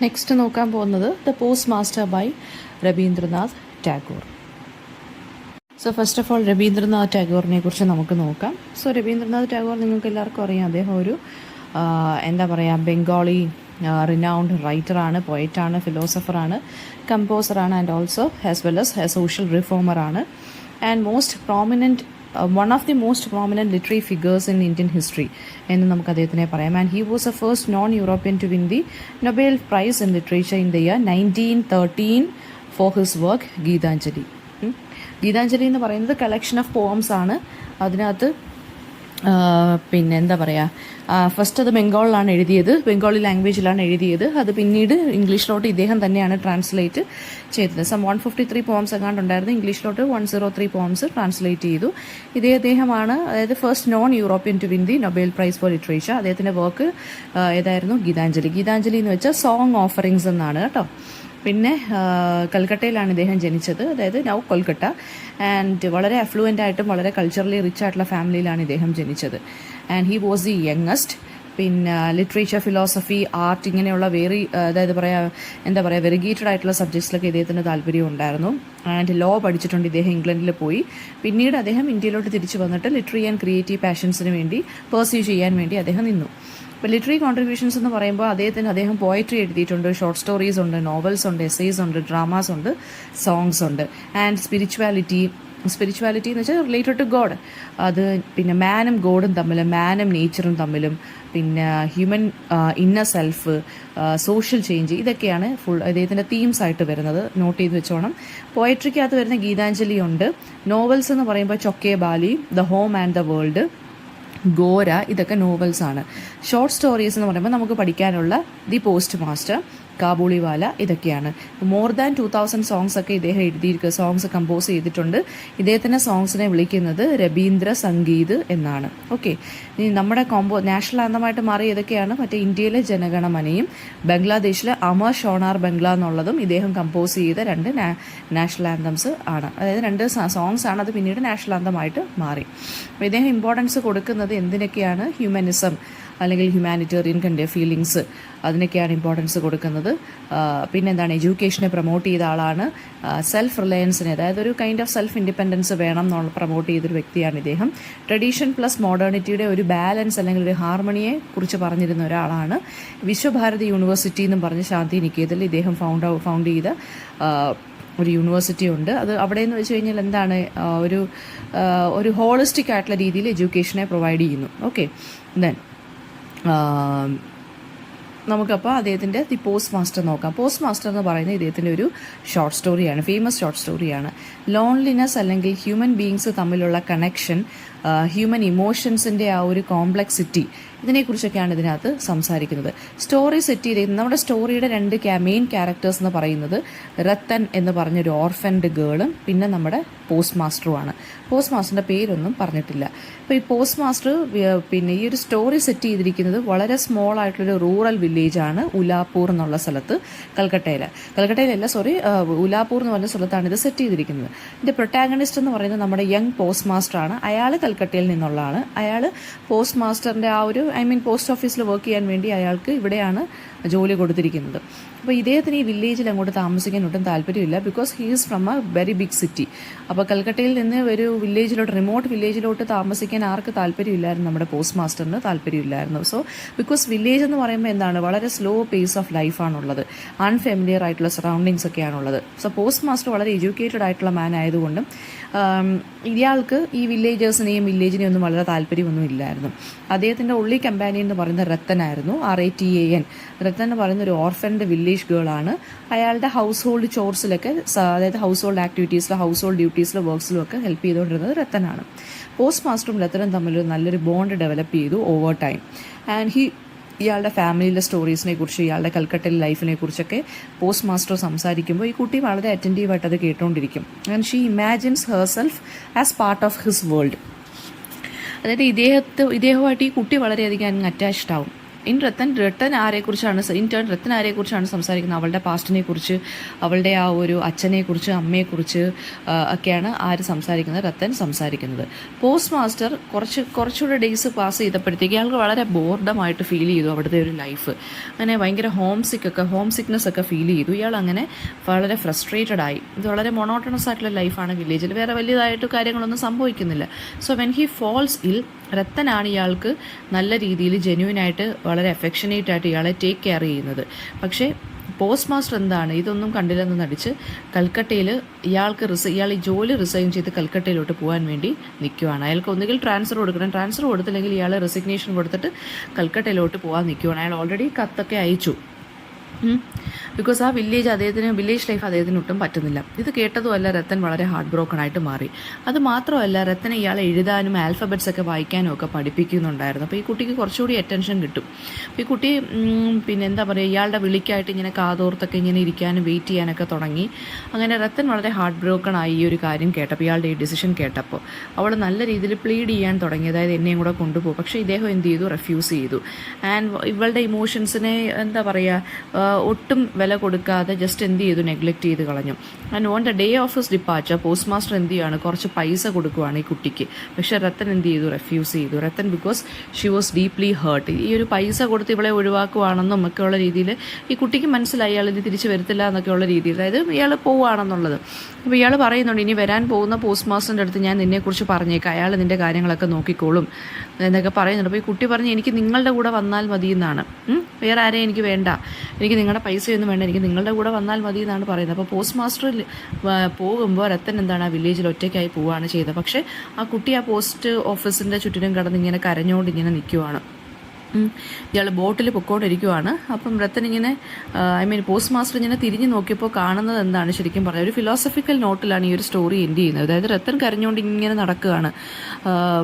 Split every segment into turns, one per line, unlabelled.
Next നോക്കാൻ പോകുന്നത് the post master by Rabindranath Tagore. So first of all Rabindranath ടാഗോറിനെ കുറിച്ച് നമുക്ക് നോക്കാം. സോ രവീന്ദ്രനാഥ് ടാഗോർ നിങ്ങൾക്ക് എല്ലാവർക്കും അറിയാം. അദ്ദേഹം ഒരു എന്താ പറയുക, ബംഗാളി റിനൗണ്ട് റൈറ്ററാണ്, പോയറ്റാണ്, ഫിലോസഫറാണ്, കമ്പോസറാണ്, and also as well as a social റിഫോമറാണ്, and most prominent one of the most prominent literary figures in Indian history എന്ന് നമുക്ക് അദ്ദേഹത്തിനെ പറയാം. And he was a first non European to win the Nobel prize in literature in the year 1913 for his work Gitanjali. Gitanjali എന്ന് പറയുന്നത് collection of poems ആണ്. അതിനകത്ത് പിന്നെ എന്താ പറയുക, ഫസ്റ്റ് അത് ബംഗാളിലാണ് എഴുതിയത്, ബംഗാളി ലാംഗ്വേജിലാണ് എഴുതിയത്. അത് പിന്നീട് ഇംഗ്ലീഷിലോട്ട് ഇദ്ദേഹം തന്നെയാണ് ട്രാൻസ്ലേറ്റ് ചെയ്തത്. 153 പോംസ് എങ്ങാണ്ടുണ്ടായിരുന്നു, ഇംഗ്ലീഷിലോട്ട് 103 പോംസ് ട്രാൻസ്ലേറ്റ് ചെയ്തു. അദ്ദേഹമാണ്, അതായത് first non European to win the Nobel prize for literature. അദ്ദേഹത്തിൻ്റെ വർക്ക് ഏതായിരുന്നു? ഗീതാഞ്ജലി. ഗീതാഞ്ജലി എന്ന് വെച്ചാൽ സോങ് ഓഫറിങ്സ് എന്നാണ് കേട്ടോ. പിന്നെ കൽക്കട്ടയിലാണ് ഇദ്ദേഹം ജനിച്ചത്, അതായത് നൗ കൊൽക്കട്ട. ആൻഡ് വളരെ അഫ്ലുവൻ്റ് ആയിട്ടും വളരെ കൾച്ചറലി റിച്ച് ആയിട്ടുള്ള ഫാമിലിയിലാണ് ഇദ്ദേഹം ജനിച്ചത്. And he was the youngest. പിന്നെ ലിറ്ററേച്ചർ, ഫിലോസഫി, ആർട്ട്, ഇങ്ങനെയുള്ള അതായത് വെരിഗേറ്റഡ് ആയിട്ടുള്ള സബ്ജക്ട്സിലൊക്കെ ഇദ്ദേഹത്തിന് താല്പര്യം ഉണ്ടായിരുന്നു. ആൻഡ് ലോ പഠിച്ചിട്ടുണ്ട് ഇദ്ദേഹം. ഇംഗ്ലണ്ടിൽ പോയി പിന്നീട് അദ്ദേഹം ഇന്ത്യയിലോട്ട് തിരിച്ചു വന്നിട്ട് ലിറ്റററി ആൻഡ് ക്രിയേറ്റീവ് പാഷൻസിന് വേണ്ടി പെർസ്യൂ ചെയ്യാൻ വേണ്ടി അദ്ദേഹം നിന്നു. ഇപ്പോൾ ലിറ്റററി കോൺട്രിബ്യൂഷൻസ് എന്ന് പറയുമ്പോൾ അദ്ദേഹം പോയട്രി എഴുതിയിട്ടുണ്ട്, ഷോർട്ട് സ്റ്റോറീസ് ഉണ്ട്, നോവൽസ് ഉണ്ട്, എസ്സേസ് ഉണ്ട്, ഡ്രാമാസ് ഉണ്ട്, സോങ്സ് ഉണ്ട്. ആൻഡ് സ്പിരിച്വാലിറ്റി എന്ന് വെച്ചാൽ റിലേറ്റഡ് ടു ഗോഡ്. അത് പിന്നെ മാനും ഗോഡും തമ്മിലും, മാനും നേച്ചറും തമ്മിലും, പിന്നെ human inner self, social change, ഇതൊക്കെയാണ് അദ്ദേഹത്തിൻ്റെ തീംസ് ആയിട്ട് വരുന്നത്. നോട്ട് ചെയ്ത് വെച്ചോണം. പോയട്രിക്കകത്ത് വരുന്ന ഗീതാഞ്ജലി ഉണ്ട്. നോവൽസ് എന്ന് പറയുമ്പോൾ Chokher Bali, the home and the world, Gora, ഇതൊക്കെ നോവൽസാണ്. ഷോർട്ട് സ്റ്റോറീസ് എന്ന് പറയുമ്പോൾ നമുക്ക് പഠിക്കാനുള്ള ദി പോസ്റ്റ് മാസ്റ്റർ, കാബൂളിവാല, ഇതൊക്കെയാണ്. മോർ ദാൻ 2000 സോങ്സ് ഒക്കെ ഇദ്ദേഹം സോങ്സ് കമ്പോസ് ചെയ്തിട്ടുണ്ട്. ഇദ്ദേഹത്തിൻ്റെ സോങ്സിനെ വിളിക്കുന്നത് രവീന്ദ്ര സംഗീത് എന്നാണ്. ഓക്കെ, ഇനി നമ്മുടെ നാഷണൽ ആന്തമായിട്ട് മാറി ഏതൊക്കെയാണ്? മറ്റേ ഇന്ത്യയിലെ ജനഗണമനയും ബംഗ്ലാദേശിലെ അമർ ഷോണാർ ബംഗ്ല എന്നുള്ളതും ഇദ്ദേഹം കമ്പോസ് ചെയ്ത 2 നാഷണൽ ആന്തംസ് ആണ്. അതായത് 2 സോങ്സ് ആണ്. അത് പിന്നീട് നാഷണൽ ആന്തമായിട്ട് മാറി. അപ്പോൾ ഇദ്ദേഹം ഇമ്പോർട്ടൻസ് കൊടുക്കുന്നത് എന്തിനൊക്കെയാണ്? ഹ്യൂമനിസം അല്ലെങ്കിൽ ഹ്യൂമാനിറ്റേറിയൻ ഫീലിങ്സ്, അതിനൊക്കെയാണ് ഇമ്പോർട്ടൻസ് കൊടുക്കുന്നത്. പിന്നെന്താണ്? എഡ്യൂക്കേഷനെ പ്രൊമോട്ട് ചെയ്ത ആളാണ്. സെൽഫ് റിലയൻസിനെ, അതായത് ഒരു കൈൻഡ് ഓഫ് സെൽഫ് ഇൻഡിപെൻഡൻസ് വേണം എന്നുള്ള പ്രൊമോട്ട് ചെയ്തൊരു വ്യക്തിയാണ് ഇദ്ദേഹം. ട്രഡീഷൻ പ്ലസ് മോഡേണിറ്റിയുടെ ഒരു ബാലൻസ് അല്ലെങ്കിൽ ഒരു ഹാർമണിയെ കുറിച്ച് പറഞ്ഞിരുന്ന ഒരാളാണ്. വിശ്വഭാരതി യൂണിവേഴ്സിറ്റി എന്നും പറഞ്ഞ് ശാന്തി നികേതനിൽ ഇദ്ദേഹം ഫൗണ്ട് ചെയ്ത ഒരു യൂണിവേഴ്സിറ്റി ഉണ്ട്. അത് അവിടെ എന്ന് വെച്ച് കഴിഞ്ഞാൽ എന്താണ്, ഒരു ഹോളിസ്റ്റിക് ആയിട്ടുള്ള രീതിയിൽ എഡ്യൂക്കേഷനെ പ്രൊവൈഡ് ചെയ്യുന്നു. ഓക്കെ, ദെൻ നമുക്കപ്പോൾ അദ്ദേഹത്തിൻ്റെ ദി പോസ്റ്റ് മാസ്റ്റർ നോക്കാം. പോസ്റ്റ് മാസ്റ്റർ എന്ന് പറയുന്നത് ഇദ്ദേഹത്തിൻ്റെ ഒരു ഷോർട്ട് സ്റ്റോറിയാണ്, ഫേമസ് ഷോർട്ട് സ്റ്റോറിയാണ്. ലോൺലിനെസ് അല്ലെങ്കിൽ ഹ്യൂമൻ ബീയിങ്സ് തമ്മിലുള്ള കണക്ഷൻ, ഹ്യൂമൻ ഇമോഷൻസിൻ്റെ ആ ഒരു കോംപ്ലക്സിറ്റി, ഇതിനെക്കുറിച്ചൊക്കെയാണ് ഇതിനകത്ത് സംസാരിക്കുന്നത്. സ്റ്റോറി സെറ്റ് ചെയ്തിരിക്കുന്നത്, നമ്മുടെ സ്റ്റോറിയുടെ 2 മെയിൻ ക്യാരക്ടേഴ്സ് എന്ന് പറയുന്നത് രത്തൻ എന്ന് പറഞ്ഞൊരു ഓർഫൻഡ് ഗേളും പിന്നെ നമ്മുടെ പോസ്റ്റ് മാസ്റ്ററുമാണ്. പോസ്റ്റ് മാസ്റ്ററിൻ്റെ പേരൊന്നും പറഞ്ഞിട്ടില്ല. അപ്പോൾ ഈ പോസ്റ്റ് മാസ്റ്റർ പിന്നെ ഈ ഒരു സ്റ്റോറി സെറ്റ് ചെയ്തിരിക്കുന്നത് വളരെ സ്മോൾ ആയിട്ടുള്ളൊരു റൂറൽ വില്ലേജാണ്, ഉലാപൂർ എന്നുള്ള സ്ഥലത്ത്, ഉലാപൂർ എന്ന് പറഞ്ഞ സ്ഥലത്താണ് ഇത് സെറ്റ് ചെയ്തിരിക്കുന്നത്. ഇതിൻ്റെ പ്രൊട്ടാഗണിസ്റ്റ് എന്ന് പറയുന്നത് നമ്മുടെ യങ് പോസ്റ്റ് മാസ്റ്ററാണ്. അയാൾ കൽക്കട്ടയിൽ നിന്നുള്ളതാണ്. അയാൾ പോസ്റ്റ് മാസ്റ്ററിൻ്റെ പോസ്റ്റ് ഓഫീസിൽ വർക്ക് ചെയ്യാൻ വേണ്ടി അയാൾക്ക് ഇവിടെയാണ് ജോലി കൊടുത്തിരിക്കുന്നത്. അപ്പോൾ ഇദ്ദേഹത്തിന് ഈ വില്ലേജിൽ അങ്ങോട്ട് താമസിക്കാൻ ഒട്ടും താല്പര്യമില്ല. Because he is from a very big city. അപ്പോൾ കൽക്കട്ടയിൽ നിന്ന് ഒരു റിമോട്ട് വില്ലേജിലോട്ട് താമസിക്കാൻ ആർക്ക് താല്പര്യമില്ലായിരുന്നു? നമ്മുടെ പോസ്റ്റ് മാസ്റ്ററിന് താല്പര്യമില്ലായിരുന്നു. സോ ബിക്കോസ് വില്ലേജ് എന്ന് പറയുമ്പോൾ എന്താണ്, വളരെ സ്ലോ പേസ് ഓഫ് ലൈഫാണുള്ളത്, അൺഫെമിലിയർ ആയിട്ടുള്ള സറൗണ്ടിങ്സ് ഒക്കെയാണുള്ളത്. സോ പോസ്റ്റ് മാസ്റ്റർ വളരെ എഡ്യൂക്കേറ്റഡ് ആയിട്ടുള്ള മാൻ ആയതുകൊണ്ടും ഇയാൾക്ക് ഈ വില്ലേജേഴ്സിനെയും വില്ലേജിനെയും ഒന്നും വളരെ താല്പര്യമൊന്നും ഇല്ലായിരുന്നു. അദ്ദേഹത്തിൻ്റെ ഉള്ളി കമ്പാനിയൻ എന്ന് പറയുന്ന രത്തനായിരുന്നു, RATAN. രത്തൻ എന്ന് പറയുന്ന ഒരു ഓർഫൻഡ് വില്ലേജ് ഗേളാണ്. അയാളുടെ ഹൗസ് ഹോൾഡ് ചോർസിലൊക്കെ, അതായത് ഹൗസ് ഹോൾഡ് ആക്ടിവിറ്റീസിലും ഹൗസ് ഹോൾഡ് ഡ്യൂട്ടീസിലും വർക്ക്സിലും ഒക്കെ ഹെൽപ്പ് ചെയ്തുകൊണ്ടിരുന്നത് രത്തനാണ്. പോസ്റ്റ് മാസ്റ്ററും രത്തനും തമ്മിൽ നല്ലൊരു ബോണ്ട് ഡെവലപ്പ് ചെയ്തു ഓവർ ടൈം. ആൻഡ് ഇയാളുടെ ഫാമിലിയിലെ സ്റ്റോറീസിനെ കുറിച്ച്, ഇയാളുടെ കൽക്കട്ടയിലെ ലൈഫിനെ കുറിച്ചൊക്കെ പോസ്റ്റ് മാസ്റ്റർ സംസാരിക്കുമ്പോൾ ഈ കുട്ടി വളരെ അറ്റൻറ്റീവായിട്ട് അത് കേട്ടുകൊണ്ടിരിക്കും. And she imagines herself as part of his world. അതായത് ഇദ്ദേഹമായിട്ട് ഈ കുട്ടി വളരെയധികം അറ്റാച്ച്ഡ് ആവും. രത്തൻ ആരെക്കുറിച്ചാണ് സംസാരിക്കുന്നത്? അവളുടെ പാസ്റ്റിനെ കുറിച്ച്, അവളുടെ ആ ഒരു അച്ഛനെക്കുറിച്ച്, അമ്മയെക്കുറിച്ച് ഒക്കെയാണ് ആര് സംസാരിക്കുന്നത്? രത്തൻ സംസാരിക്കുന്നത്. പോസ്റ്റ് മാസ്റ്റർ കുറച്ചുകൂടെ ഡേയ്സ് പാസ് ചെയ്തപ്പോഴത്തേക്ക് ഇയാൾക്ക് വളരെ ബോർഡമായിട്ട് ഫീൽ ചെയ്തു അവിടുത്തെ ഒരു ലൈഫ്. അങ്ങനെ ഭയങ്കര ഹോം സിക്നെസ് ഒക്കെ ഫീൽ ചെയ്തു. ഇയാൾ അങ്ങനെ വളരെ ഫ്രസ്ട്രേറ്റഡ് ആയി. ഇത് വളരെ മൊണോട്ടണസ് ആയിട്ടുള്ള ലൈഫാണ് വില്ലേജിൽ, വേറെ വലിയതായിട്ട് കാര്യങ്ങളൊന്നും സംഭവിക്കുന്നില്ല. സോ വെൻ ഹി ഫോൾസ് ഇൽ, രത്തനാണ് ഇയാൾക്ക് നല്ല രീതിയിൽ ജെന്യൂനായിട്ട് വളരെ അഫെക്ഷനേറ്റ് ആയിട്ട് ഇയാളെ ടേക്ക് കെയർ ചെയ്യുന്നത്. പക്ഷേ പോസ്റ്റ് മാസ്റ്റർ എന്താണ്, ഇതൊന്നും കണ്ടില്ലെന്ന് നടിച്ച് കൽക്കട്ടയിൽ ഇയാൾ ഈ ജോലി റിസൈൻ ചെയ്ത് കൽക്കട്ടയിലോട്ട് പോകാൻ വേണ്ടി നിൽക്കുവാണ്. അയാൾക്ക് ഒന്നുകിൽ ട്രാൻസ്ഫർ കൊടുത്തില്ലെങ്കിൽ ഇയാൾ റെസിഗ്നേഷൻ കൊടുത്തിട്ട് കൽക്കട്ടയിലോട്ട് പോകാൻ നിൽക്കുവാണ്. അയാൾ ഓൾറെഡി കത്തൊക്കെ അയച്ചു. ബിക്കോസ് ആ വില്ലേജ് ലൈഫ് അദ്ദേഹത്തിന് ഒട്ടും പറ്റുന്നില്ല. ഇത് കേട്ടതുമല്ല രത്തൻ വളരെ ഹാർട്ട് ബ്രോക്കൺ ആയിട്ട് മാറി. അത് മാത്രമല്ല രത്തനെ ഇയാളെ എഴുതാനും ആൽഫബറ്റ്സ് ഒക്കെ വായിക്കാനും ഒക്കെ പഠിപ്പിക്കുന്നുണ്ടായിരുന്നു. അപ്പോൾ ഈ കുട്ടിക്ക് കുറച്ചുകൂടി അറ്റൻഷൻ കിട്ടും. അപ്പോൾ ഈ കുട്ടി പിന്നെ എന്താ പറയുക, ഇയാളുടെ വിളിക്കായിട്ട് ഇങ്ങനെ കാതോർത്തൊക്കെ ഇങ്ങനെ ഇരിക്കാനും വെയിറ്റ് ചെയ്യാനൊക്കെ തുടങ്ങി. അങ്ങനെ രത്തൻ വളരെ ഹാർട്ട് ബ്രോക്കൺ ആയി ഈ ഒരു കാര്യം കേട്ടപ്പോൾ, ഇയാളുടെ ഈ ഡിസിഷൻ കേട്ടപ്പോൾ. അവൾ നല്ല രീതിയിൽ പ്ലീഡ് ചെയ്യാൻ തുടങ്ങി, അതായത് എന്നെയും കൂടെ കൊണ്ടുപോകും. പക്ഷേ ഇദ്ദേഹം എന്ത് ചെയ്തു? റെഫ്യൂസ് ചെയ്തു. ആൻഡ് ഇവളുടെ ഇമോഷൻസിനെ എന്താ പറയുക, ഒട്ടും വില കൊടുക്കാതെ ജസ്റ്റ് എന്ത് ചെയ്തു? നെഗ്ലക്റ്റ് ചെയ്ത് കളഞ്ഞു. And on the day of his departure post master എന്ത് ചെയ്യുകയാണ്? കുറച്ച് പൈസ കൊടുക്കുവാണ് ഈ കുട്ടിക്ക്. പക്ഷേ രത്തൻ എന്ത് ചെയ്തു? റെഫ്യൂസ് ചെയ്തു. Rathan because she was deeply hurt. ഈ ഒരു പൈസ കൊടുത്ത് ഇവളെ ഒഴിവാക്കുവാണെന്നും ഒക്കെയുള്ള രീതിയിൽ ഈ കുട്ടിക്ക് മനസ്സിലായി ഇയാൾ ഇനി തിരിച്ച് വരത്തില്ല എന്നൊക്കെയുള്ള രീതിയിൽ, അതായത് ഇയാൾ പോവുകയാണെന്നുള്ളത്. അപ്പോൾ ഇയാൾ പറയുന്നുണ്ട്, ഇനി വരാൻ പോകുന്ന പോസ്റ്റ് മാസ്റ്ററിൻ്റെ അടുത്ത് ഞാൻ നിന്നെക്കുറിച്ച് പറഞ്ഞേക്കാം, അയാൾ നിൻ്റെ കാര്യങ്ങളൊക്കെ നോക്കിക്കോളും എന്നൊക്കെ പറയുന്നുണ്ട്. അപ്പോൾ ഈ കുട്ടി പറഞ്ഞ്, എനിക്ക് നിങ്ങളുടെ കൂടെ വന്നാൽ മതി എന്നാണ്, വേറെ ആരെയും എനിക്ക് വേണ്ട, എനിക്ക് നിങ്ങളുടെ പൈസയൊന്നും വേണ്ട, എനിക്ക് നിങ്ങളുടെ കൂടെ വന്നാൽ മതി എന്നാണ് പറയുന്നത്. അപ്പോൾ പോസ്റ്റ് മാസ്റ്റർ പോകുമ്പോൾ രത്തൻ എന്താണ്, ആ വില്ലേജിൽ ഒറ്റയ്ക്കായി പോവുകയാണ് ചെയ്തത്. പക്ഷേ ആ കുട്ടി ആ പോസ്റ്റ് ഓഫീസിൻ്റെ ചുറ്റിനും കടന്ന് ഇങ്ങനെ കരഞ്ഞുകൊണ്ട് ഇങ്ങനെ നിൽക്കുവാണ്. ഇയാൾ ബോട്ടിൽ പൊക്കോണ്ടിരിക്കുവാണ്. അപ്പം രത്തൻ ഇങ്ങനെ പോസ്റ്റ് മാസ്റ്റർ ഇങ്ങനെ തിരിഞ്ഞു നോക്കിയപ്പോൾ കാണുന്നത് എന്താണ്, ശരിക്കും പറഞ്ഞാൽ ഒരു ഫിലോസഫിക്കൽ നോട്ടിലാണ് ഈ ഒരു സ്റ്റോറി എൻഡ് ചെയ്യുന്നത്. അതായത് രത്തൻ കരഞ്ഞുകൊണ്ട് ഇങ്ങനെ നടക്കുകയാണ്,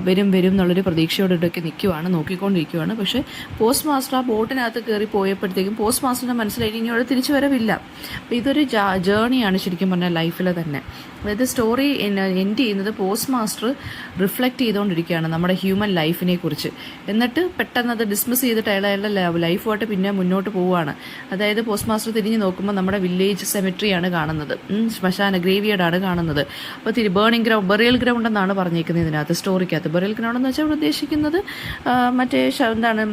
വരും എന്നുള്ളൊരു പ്രതീക്ഷയോടൊക്കെ നിൽക്കുവാണ്, നോക്കിക്കൊണ്ടിരിക്കുവാണ്. പക്ഷേ പോസ്റ്റ് മാസ്റ്റർ ആ ബോട്ടിനകത്ത് കയറി പോയപ്പോഴത്തേക്കും പോസ്റ്റ് മാസ്റ്ററിൻ്റെ മനസ്സിലായി ഇനി അവിടെ തിരിച്ചു വരവില്ല. അപ്പോൾ ഇതൊരു ജേണിയാണ് ശരിക്കും പറഞ്ഞാൽ ലൈഫിൽ തന്നെ. അതായത് സ്റ്റോറി എൻഡ് ചെയ്യുന്നത് പോസ്റ്റ് മാസ്റ്റർ റിഫ്ലക്റ്റ് ചെയ്തുകൊണ്ടിരിക്കുകയാണ് നമ്മുടെ ഹ്യൂമൻ ലൈഫിനെ കുറിച്ച്. എന്നിട്ട് പെട്ടെന്ന് അത് ഡിസ്മിസ് ചെയ്തിട്ട് അയാളുടെ ലൈഫുമായിട്ട് പിന്നെ മുന്നോട്ട് പോവുകയാണ്. അതായത് പോസ്റ്റ് മാസ്റ്റർ തിരിഞ്ഞ് നോക്കുമ്പോൾ നമ്മുടെ വില്ലേജ് സെമിട്രിയാണ് കാണുന്നത്, ശ്മശാന ഗ്രേവിയാർഡാണ് കാണുന്നത്. അപ്പോൾ ബറിയൽ ഗ്രൗണ്ട് എന്നാണ് പറഞ്ഞേക്കുന്നത് ഇതിനകത്ത്, സ്റ്റോറിക്കകത്ത്. ബറിയൽ ഗ്രൗണ്ട് എന്ന് വെച്ചാൽ ഇവിടെ ഉദ്ദേശിക്കുന്നത് മറ്റേ എന്താണ്,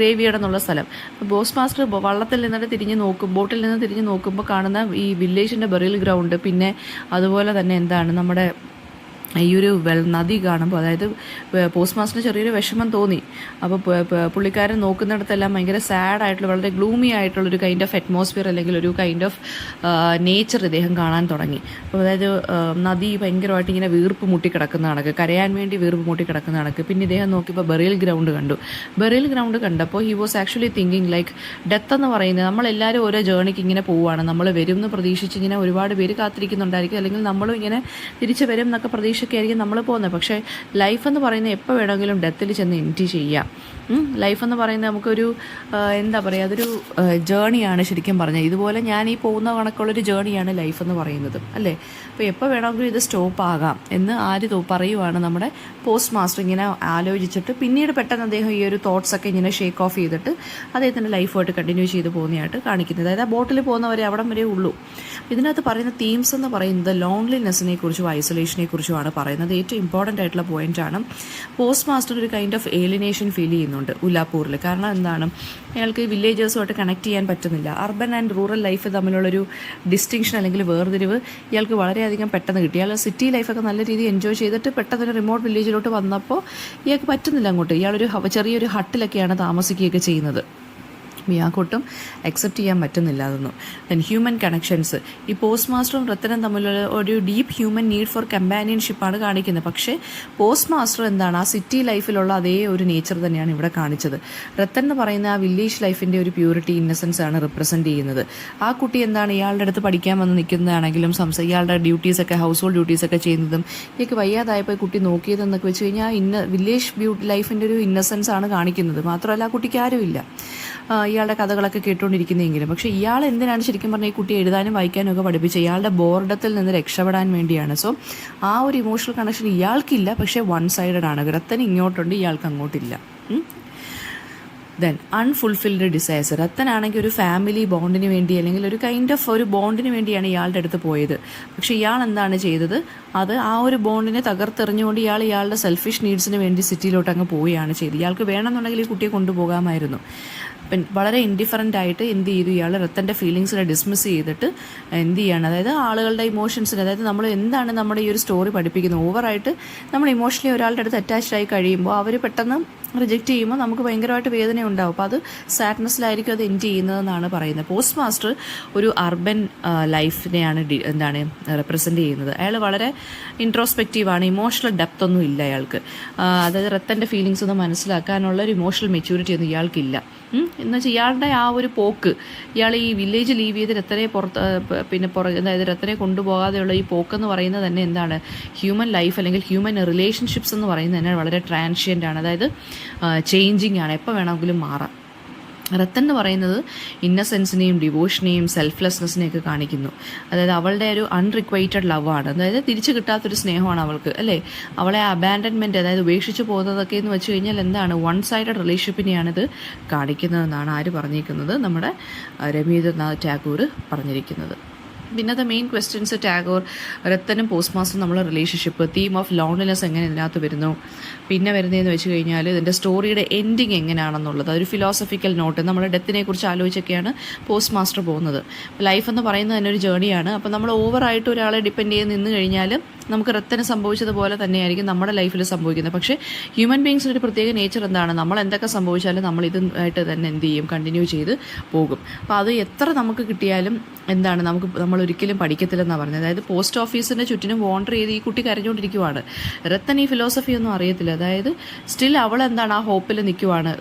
ഗ്രേവിയാർഡ് എന്നുള്ള സ്ഥലം. പോസ്റ്റ് മാസ്റ്റർ വള്ളത്തിൽ നിന്നിട്ട് ബോട്ടിൽ നിന്ന് തിരിഞ്ഞ് നോക്കുമ്പോൾ കാണുന്ന ഈ വില്ലേജിൻ്റെ ബറിയൽ ഗ്രൗണ്ട്, പിന്നെ അതുപോലെ തന്നെ എന്താണ് നമ്മുടെ ഈ ഒരു നദി കാണുമ്പോൾ, അതായത് പോസ്റ്റ് മാസ്റ്ററിന് ചെറിയൊരു വിഷമം തോന്നി. അപ്പോൾ പുള്ളിക്കാരൻ നോക്കുന്നിടത്തെല്ലാം ഭയങ്കര സാഡായിട്ടുള്ള, വളരെ ഗ്ലൂമി ആയിട്ടുള്ളൊരു കൈൻഡ് ഓഫ് അറ്റ്മോസ്ഫിയർ അല്ലെങ്കിൽ ഒരു കൈൻഡ് ഓഫ് നേച്ചർ ഇദ്ദേഹം കാണാൻ തുടങ്ങി. അപ്പോൾ അതായത് നദി ഭയങ്കരമായിട്ട് ഇങ്ങനെ വീർപ്പ് മുട്ടിക്കിടക്കുന്ന കണക്ക്, കരയാൻ വേണ്ടി വീർപ്പ് മുട്ടിക്കിടക്കുന്ന കണക്ക്. പിന്നെ ഇദ്ദേഹം നോക്കിയപ്പോൾ ബറിയൽ ഗ്രൗണ്ട് കണ്ടു. ബറിയൽ ഗ്രൗണ്ട് കണ്ടപ്പോൾ he was actually thinking like death എന്ന് പറയുന്നത്, നമ്മളെല്ലാവരും ഓരോ ജേണിക്ക് ഇങ്ങനെ പോവുകയാണ്, നമ്മൾ വരും എന്ന് പ്രതീക്ഷിച്ച് ഇങ്ങനെ ഒരുപാട് പേര് കാത്തിരിക്കുന്നുണ്ടായിരിക്കും, അല്ലെങ്കിൽ നമ്മളും ഇങ്ങനെ തിരിച്ച് വരും എന്നൊക്കെ പ്രതീക്ഷ ആയിരിക്കും നമ്മൾ പോകുന്നത്. പക്ഷേ ലൈഫ് എന്ന് പറയുന്നത് എപ്പോൾ വേണമെങ്കിലും ഡെത്തിൽ ചെന്ന് എൻഡ് ചെയ്യാം. ലൈഫ് എന്ന് പറയുന്നത് നമുക്കൊരു എന്താ പറയുക, അതൊരു ജേണിയാണ് ശരിക്കും പറഞ്ഞാൽ. ഇതുപോലെ ഞാൻ ഈ പോകുന്ന കണക്കുള്ളൊരു ജേണിയാണ് ലൈഫ് എന്ന് പറയുന്നത്, അല്ലേ? അപ്പോൾ എപ്പോൾ വേണമെങ്കിലും ഇത് സ്റ്റോപ്പ് ആകാം എന്ന് പറയുവാണ് നമ്മുടെ പോസ്റ്റ് മാസ്റ്റർ. ഇങ്ങനെ ആലോചിച്ചിട്ട് പിന്നീട് പെട്ടെന്ന് അദ്ദേഹം ഈ ഒരു തോട്ട്സൊക്കെ ഇങ്ങനെ ഷേക്ക് ഓഫ് ചെയ്തിട്ട് അദ്ദേഹത്തിൻ്റെ ലൈഫുമായിട്ട് കണ്ടിന്യൂ ചെയ്ത് പോകുന്നതായിട്ട് കാണിക്കുന്നത്. അതായത് ആ ബോട്ടിൽ പോകുന്നവരെ അവിടം വരെ ഉള്ളൂ. ഇതിനകത്ത് പറയുന്ന തീംസ് എന്ന് പറയുന്നത് ലോൺലിനെസ്സിനെ കുറിച്ചും ഐസൊലേഷനെ കുറിച്ചുമാണ് പറയുന്നത്. ഏറ്റവും ഇമ്പോർട്ടൻ്റ് ആയിട്ടുള്ള പോയിൻ്റാണ്. പോസ്റ്റ് മാസ്റ്റർ ഒരു കൈൻഡ് ഓഫ് ഏലിനേഷൻ ഫീൽ ചെയ്യുന്നുണ്ട് ഉല്ലാപ്പൂരിൽ. കാരണം എന്താണ്, അയാൾക്ക് വില്ലേജേഴ്സുമായിട്ട് കണക്ട് ചെയ്യാൻ പറ്റുന്നില്ല. അർബൻ ആൻഡ് റൂറൽ ലൈഫ് തമ്മിലുള്ളൊരു ഡിസ്റ്റിങ്ഷൻ അല്ലെങ്കിൽ വേർതിരിവ് ഇയാൾക്ക് വളരെയധികം പെട്ടെന്ന് കിട്ടി. ഇയാൾ സിറ്റി ലൈഫൊക്കെ നല്ല രീതിയിൽ എൻജോയ് ചെയ്തിട്ട് പെട്ടെന്ന് റിമോട്ട് വില്ലേജിലോട്ട് വന്നപ്പോൾ ഇയാൾക്ക് പറ്റുന്നില്ല അങ്ങോട്ട്. ഇയാളൊരു ചെറിയൊരു ഹട്ടിലൊക്കെയാണ് താമസിക്കുകയൊക്കെ ചെയ്യുന്നത്. ഇയാൾക്കൊട്ടും അക്സെപ്റ്റ് ചെയ്യാൻ പറ്റുന്നില്ല അതൊന്നും. ദെൻ ഹ്യൂമൻ കണക്ഷൻസ്, ഈ പോസ്റ്റ് മാസ്റ്ററും രത്തനും തമ്മിലുള്ള ഒരു ഡീപ്പ് ഹ്യൂമൻ നീഡ് ഫോർ കമ്പാനിയൻഷിപ്പാണ് കാണിക്കുന്നത്. പക്ഷേ പോസ്റ്റ് മാസ്റ്റർ എന്താണ്, ആ സിറ്റി ലൈഫിലുള്ള അതേ ഒരു നേച്ചർ തന്നെയാണ് ഇവിടെ കാണിച്ചത്. രത്തൻ എന്ന് പറയുന്ന ആ വില്ലേജ് ലൈഫിൻ്റെ ഒരു പ്യൂരിറ്റി, ഇന്നസെൻസ് ആണ് റിപ്രസെൻറ്റ് ചെയ്യുന്നത്. ആ കുട്ടി എന്താണ്, ഇയാളുടെ അടുത്ത് പഠിക്കാൻ വന്ന് നിൽക്കുന്നതാണെങ്കിലും ഇയാളുടെ ഡ്യൂട്ടീസൊക്കെ, ഹൗസ് ഹോൾഡ് ഡ്യൂട്ടീസൊക്കെ ചെയ്യുന്നതും, ഇയാൾക്ക് വയ്യാതായപ്പോൾ കുട്ടി നോക്കിയതെന്നൊക്കെ വെച്ച് കഴിഞ്ഞാൽ വില്ലേജ് ലൈഫിൻ്റെ ഒരു ഇന്നസെൻസ് ആണ് കാണിക്കുന്നത്. മാത്രമല്ല ആ കുട്ടിക്ക് ആരുമില്ല, ഇയാളുടെ കഥകളൊക്കെ കേട്ടുകൊണ്ടിരിക്കുന്നതെങ്കിലും. പക്ഷേ ഇയാൾ എന്തിനാണ് ശരിക്കും പറഞ്ഞാൽ ഈ കുട്ടിയെ എഴുതാനും വായിക്കാനും ഒക്കെ പഠിപ്പിച്ചത്? ഇയാളുടെ ബോർഡത്തിൽ നിന്ന് രക്ഷപ്പെടാൻ വേണ്ടിയാണ്. സോ ആ ഒരു ഇമോഷണൽ കണക്ഷൻ ഇയാൾക്കില്ല, പക്ഷേ വൺ സൈഡഡ് ആണ്. രത്തന് ഇങ്ങോട്ടുണ്ട്, ഇയാൾക്ക് അങ്ങോട്ടില്ല. Then unfulfilled desires. റത്തനാണെങ്കിൽ ഒരു ഫാമിലി ബോണ്ടിന് വേണ്ടി അല്ലെങ്കിൽ ഒരു കൈൻഡ് ഓഫ് ഒരു ബോണ്ടിന് വേണ്ടിയാണ് ഇയാളുടെ അടുത്ത് പോയത്. പക്ഷേ ഇയാൾ എന്താണ് ചെയ്തത്? അത് ആ ഒരു ബോണ്ടിനെ തകർത്തെറിഞ്ഞുകൊണ്ട് ഇയാളുടെ സെൽഫിഷ് നീഡ്സിന് വേണ്ടി സിറ്റിയിലോട്ട് അങ്ങ് പോവുകയാണ് ചെയ്തത്. ഇയാൾക്ക് വേണമെന്നുണ്ടെങ്കിൽ ഈ കുട്ടിയെ കൊണ്ടുപോകാമായിരുന്നു. വളരെ ഇൻഡിഫറൻ്റ് ആയിട്ട് എന്ത് ചെയ്തു? ഇയാൾ റത്തൻ്റെ ഫീലിങ്സിനെ ഡിസ്മിസ് ചെയ്തിട്ട് എന്ത് ചെയ്യാണ്? അതായത് ആളുകളുടെ ഇമോഷൻസിന്, അതായത് നമ്മൾ എന്താണ് നമ്മുടെ ഈ ഒരു സ്റ്റോറി പഠിപ്പിക്കുന്നത്, ഓവറായിട്ട് നമ്മൾ ഇമോഷണലി ഒരാളുടെ അടുത്ത് അറ്റാച്ച്ഡ് ആയി കഴിയുമ്പോൾ അവർ പെട്ടെന്ന് റിജക്റ്റ് ചെയ്യുമ്പോൾ നമുക്ക് ഭയങ്കരമായിട്ട് വേദന ഉണ്ടാവും. അപ്പോൾ അത് സാഡ്നെസ്സിലായിരിക്കും അത് എൻഡ് ചെയ്യുന്നതെന്നാണ് പറയുന്നത്. പോസ്റ്റ് മാസ്റ്റർ ഒരു അർബൻ ലൈഫിനെയാണ് റെപ്രസെൻ്റ് ചെയ്യുന്നത്. അയാൾ വളരെ ഇൻട്രോസ്പെക്റ്റീവാണ്, ഇമോഷണൽ ഡെപ്ത് ഒന്നും ഇല്ല അയാൾക്ക്. അതായത് റത്തൻ്റെ ഫീലിങ്സ് ഒന്നും മനസ്സിലാക്കാനുള്ള ഒരു ഇമോഷണൽ മെച്യൂരിറ്റി ഒന്നും ഇയാൾക്കില്ല. എന്ന് വെച്ചാൽ ഇയാളുടെ ആ ഒരു പോക്ക്, ഇയാൾ ഈ വില്ലേജ് ലീവ് ചെയ്ത് രത്തനെ അതായത് രത്തനെ കൊണ്ടുപോകാതെയുള്ള ഈ പോക്കെന്ന് പറയുന്നത് തന്നെ എന്താണ്? ഹ്യൂമൻ ലൈഫ് അല്ലെങ്കിൽ ഹ്യൂമൻ റിലേഷൻഷിപ്സ് എന്ന് പറയുന്നത് തന്നെ വളരെ ട്രാൻഷ്യൻ്റ് ആണ്. അതായത് ചേഞ്ചിങ് ആണ്, എപ്പോൾ വേണമെങ്കിലും മാറാം. റത്തൻ എന്ന് പറയുന്നത് ഇന്നസെൻസിനെയും ഡിവോഷനെയും സെൽഫ്ലെസ്നെസ്സിനെയൊക്കെ കാണിക്കുന്നു. അതായത് അവളുടെ ഒരു അൺറിക്വൈറ്റഡ് ലവാണ്, അതായത് തിരിച്ചു കിട്ടാത്തൊരു സ്നേഹമാണ് അവൾക്ക്, അല്ലേ? അവളെ അബാൻഡൻമെൻറ്റ്, അതായത് ഉപേക്ഷിച്ച് പോകുന്നതൊക്കെ എന്ന് വെച്ച് കഴിഞ്ഞാൽ എന്താണ്? വൺ സൈഡഡ് റിലേഷൻഷിപ്പിനെയാണിത് കാണിക്കുന്നതെന്നാണ് ആര് പറഞ്ഞിരിക്കുന്നത്? നമ്മുടെ രവീന്ദ്രനാഥ് ടാഗോർ പറഞ്ഞിരിക്കുന്നത്. പിന്നെ ദ മെയിൻ ക്വസ്റ്റ്യൻസ് ടാഗോർ റത്തനും പോസ്റ്റ് മാസ്റ്ററും നമ്മളെ റിലേഷൻഷിപ്പ്, തീം ഓഫ് ലോൺലിനെസ് എങ്ങനെ ഇതിനകത്ത് വരുന്നു, പിന്നെ വരുന്നതെന്ന് വെച്ച് കഴിഞ്ഞാൽ ഇതിൻ്റെ സ്റ്റോറിയുടെ എൻഡിങ് എങ്ങനെയാണെന്നുള്ളത്, അതൊരു ഫിലോസഫിക്കൽ നോട്ട്, നമ്മുടെ ഡെത്തിനെ കുറിച്ച് ആലോചിച്ചൊക്കെയാണ് പോസ്റ്റ് മാസ്റ്റർ പോകുന്നത്. ലൈഫ് എന്ന് പറയുന്നത് തന്നെ ഒരു ജേണിയാണ്. അപ്പോൾ നമ്മൾ ഓവറായിട്ട് ഒരാളെ ഡിപ്പെൻഡ് ചെയ്ത് നിന്ന് കഴിഞ്ഞാൽ നമുക്ക് റത്തന് സംഭവിച്ചതുപോലെ തന്നെയായിരിക്കും നമ്മുടെ ലൈഫിൽ സംഭവിക്കുന്നത്. പക്ഷേ ഹ്യൂമൻ ബീങ്സിന് ഒരു പ്രത്യേക നേച്ചർ എന്താണ്? നമ്മൾ എന്തൊക്കെ സംഭവിച്ചാലും നമ്മൾ ഇതുമായിട്ട് തന്നെ എന്ത് ചെയ്യും? കണ്ടിന്യൂ ചെയ്ത് പോകും. അപ്പോൾ അത് എത്ര നമുക്ക് കിട്ടിയാലും എന്താണ് നമ്മൾ ഒരിക്കലും പഠിക്കത്തില്ലെന്നാണ് പറഞ്ഞത്. അതായത് പോസ്റ്റ് ഓഫീസിൻ്റെ ചുറ്റിനും വോണ്ടർ ചെയ്ത് ഈ കുട്ടി കരഞ്ഞുകൊണ്ടിരിക്കുവാണ്. റത്തൻ ഈ ഫിലോസഫി ഒന്നും അറിയത്തില്ല. അതായത് സ്റ്റിൽ അവൾ എന്താണ് ആ ഹോപ്പിൽ നിൽക്കുവാണ്.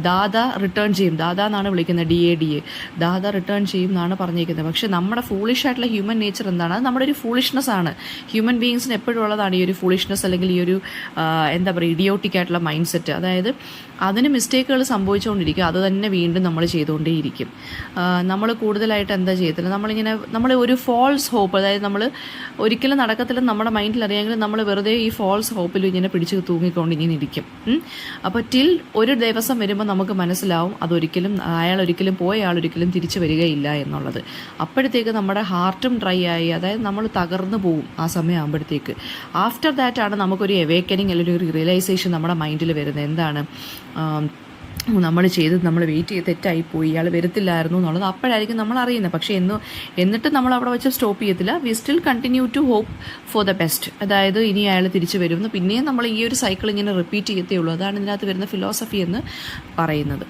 ദാദ റിട്ടേൺ ചെയ്യും, ദാദ എന്നാണ് വിളിക്കുന്നത്, DADA, ദാദ റിട്ടേൺ ചെയ്യും എന്നാണ് പറഞ്ഞിരിക്കുന്നത്. പക്ഷേ നമ്മുടെ ഫൂളിഷ് ആയിട്ടുള്ള ഹ്യൂമൻ നേച്ചർ എന്താണ്? അത് നമ്മുടെ ഒരു ഫൂളിഷ്നെസ് ആണ്. ഹ്യൂമൻ ബീങ്സിന് എപ്പോഴും ഉള്ളതാണ് ഈ ഒരു ഫൂളിഷ്നെസ്, അല്ലെങ്കിൽ ഈ ഒരു എന്താ പറയുക, ഇഡിയോട്ടിക് ആയിട്ടുള്ള മൈൻഡ് സെറ്റ്. അതായത് അതിന് മിസ്റ്റേക്കുകൾ സംഭവിച്ചുകൊണ്ടിരിക്കും, അത് തന്നെ വീണ്ടും നമ്മൾ ചെയ്തുകൊണ്ടേയിരിക്കും. നമ്മൾ കൂടുതലായിട്ട് എന്താ ചെയ്യത്തില്ല, നമ്മൾ ഒരു ഫോൾസ് ഹോപ്പ്, അതായത് നമ്മൾ ഒരിക്കലും നടക്കത്തില്ലെന്ന് നമ്മുടെ മൈൻഡിൽ അറിയാമെങ്കിലും നമ്മൾ വെറുതെ ഈ ഫോൾസ് ഹോപ്പിൽ ഇങ്ങനെ പിടിച്ച് തൂങ്ങിക്കൊണ്ട് ഇങ്ങനെ ഇരിക്കും. അപ്പോൾ ടിൽ ഒരു ദിവസം വരുമ്പോൾ നമുക്ക് മനസ്സിലാവും അയാൾ ഒരിക്കലും പോയ ആളൊരിക്കലും തിരിച്ചു വരികയില്ല എന്നുള്ളത്. അപ്പോഴത്തേക്ക് നമ്മുടെ ഹാർട്ടും ഡ്രൈ ആയി, അതായത് നമ്മൾ തകർന്നു പോകും ആ സമയം ആകുമ്പോഴത്തേക്ക്. ആഫ്റ്റർ ദാറ്റാണ് നമുക്കൊരു അവേക്കനിങ് അല്ലെങ്കിൽ ഒരു റിയലൈസേഷൻ നമ്മുടെ മൈൻഡിൽ വരുന്നത്. എന്താണ് നമ്മൾ വെയിറ്റ് ചെയ്ത് തെറ്റായിപ്പോയി, ഇയാൾ വരത്തില്ലായിരുന്നു എന്നുള്ളത് അപ്പോഴായിരിക്കും നമ്മൾ അറിയുന്നത്. പക്ഷേ എന്നിട്ട് നമ്മൾ അവിടെ വെച്ച് സ്റ്റോപ്പ് ചെയ്യത്തില്ല. We still continue to hope for the best. അതായത് ഇനി അയാൾ തിരിച്ചു വരുമെന്ന് പിന്നെയും നമ്മൾ ഈ ഒരു സൈക്കിൾ ഇങ്ങനെ റിപ്പീറ്റ് ചെയ്യത്തേ ഉള്ളൂ. അതാണ് ഇതിനകത്ത് വരുന്ന ഫിലോസഫി എന്ന് പറയുന്നത്.